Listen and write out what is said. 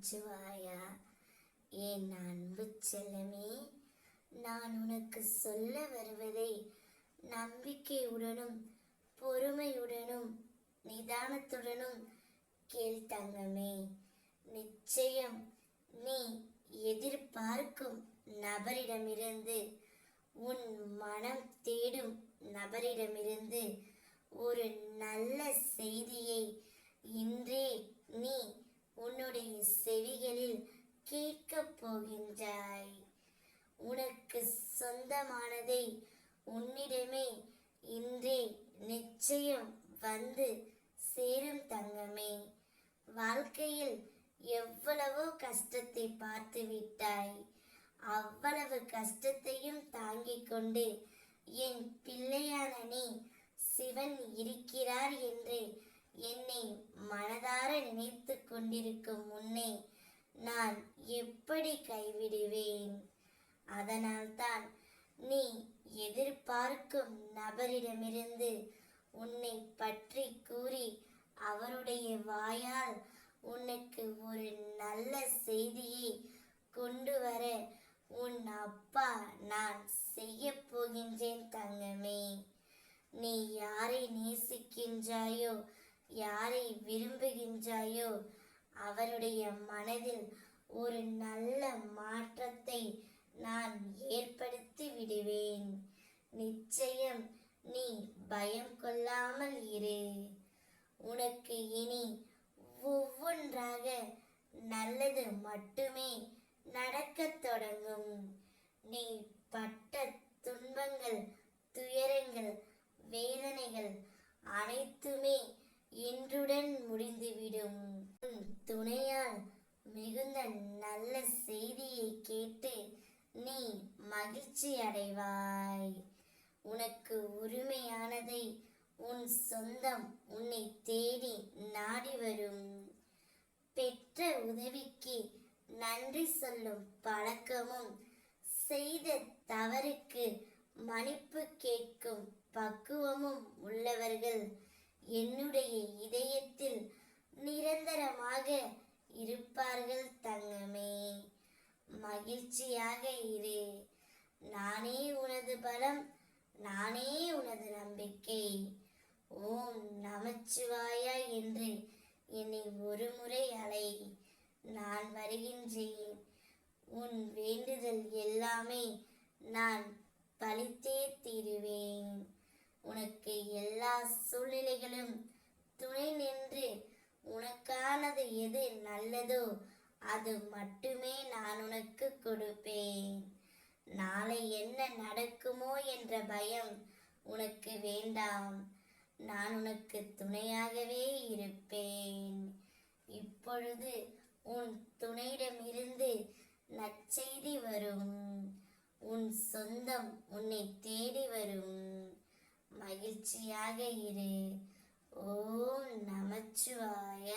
நமச்சிவாயா. என் அன்பு செல்லமே, நான் உனக்கு சொல்ல வருவதை நம்பிக்கையுடனும் பொறுமையுடனும் நிதானத்துடனும் கேள் தங்கமே. நிச்சயம் நீ எதிர்பார்க்கும் நபரிடமிருந்து, உன் மனம் தேடும் நபரிடமிருந்து ஒரு நல்ல செய்தியை இன்றே நீ உன்னுடைய செவிகளில் கேட்கப் போகின்றாய். உனக்கு சொந்தமானதை உன்னிடமே இன்றே நிச்சயம் வந்து சேரும் தங்கமே. வாழ்க்கையில் எவ்வளவோ கஷ்டத்தை பார்த்து விட்டாய். அவ்வளவு கஷ்டத்தையும் தாங்கிக் கொண்டு என் பிள்ளையான நீ சிவன் இருக்கிறார் என்று என்னை மனதார நினைத்து கொண்டிருக்கும் முன்னே நான் எப்படி கைவிடுவேன்? அதனால்தான் நீ எதிர்பார்க்கும் நபரிடமிருந்து உன்னை பற்றி கூறி அவருடைய வாயால் உனக்கு ஒரு நல்ல செய்தியை கொண்டு வர உன் அப்பா நான் செய்ய போகின்றேன் தங்கமே. நீ யாரை நேசிக்கின்றாயோ, யாரை விரும்புகின்றாயோ, அவருடைய மனதில் ஒரு நல்ல மாற்றத்தை நான் ஏற்படுத்தி விடுவேன். நிச்சயம் நீ பயம் கொள்ளாமல் இரு. உனக்கு இனி ஒவ்வொன்றாக நல்லது மட்டுமே நடக்கத் தொடங்கும். நீ பட்ட துன்பங்கள், துயரங்கள், வேதனைகள் அனைத்துமே இன்றுடன் முடிந்துவிடும். உன் துணையால் மிகுந்த நல்ல செய்தியை கேட்டு நீ மகிழ்ச்சி அடைவாய். உனக்கு உரிமையானதை உன் சொந்தம் உன்னை தேடி நாடி வரும். பெற்ற உதவிக்கு நன்றி சொல்லும் பழக்கமும், செய்த தவறுக்கு மன்னிப்பு கேட்கும் பக்குவமும் உள்ளவர்கள் என்னுடைய இதயத்தில் நிரந்தரமாக இருப்பார்கள் தங்கமே. மகிழ்ச்சியாக இரு. நானே உனது பலம், நானே உனது நம்பிக்கை. ஓம் நமச்சிவாயா என்று என்னை ஒரு முறை அழை. நான் வருகின்றேன். உன் வேண்டுதல் எல்லாமே நான் பலித்தே தீருவேன். உனக்கு எல்லா சூழ்நிலைகளும் துணை நின்று உனக்கானது எது நல்லதோ அது மட்டுமே நான் உனக்கு கொடுப்பேன். நாளை என்ன நடக்குமோ என்ற பயம் உனக்கு வேண்டாம். நான் உனக்கு துணையாகவே இருப்பேன். இப்பொழுது உன் துணையிடமிருந்து நற்செய்தி வரும். உன் சொந்தம் உன்னை தேடி வரும். மகிழ்ச்சியாக இரு. ஓம் நமச்சிவாய.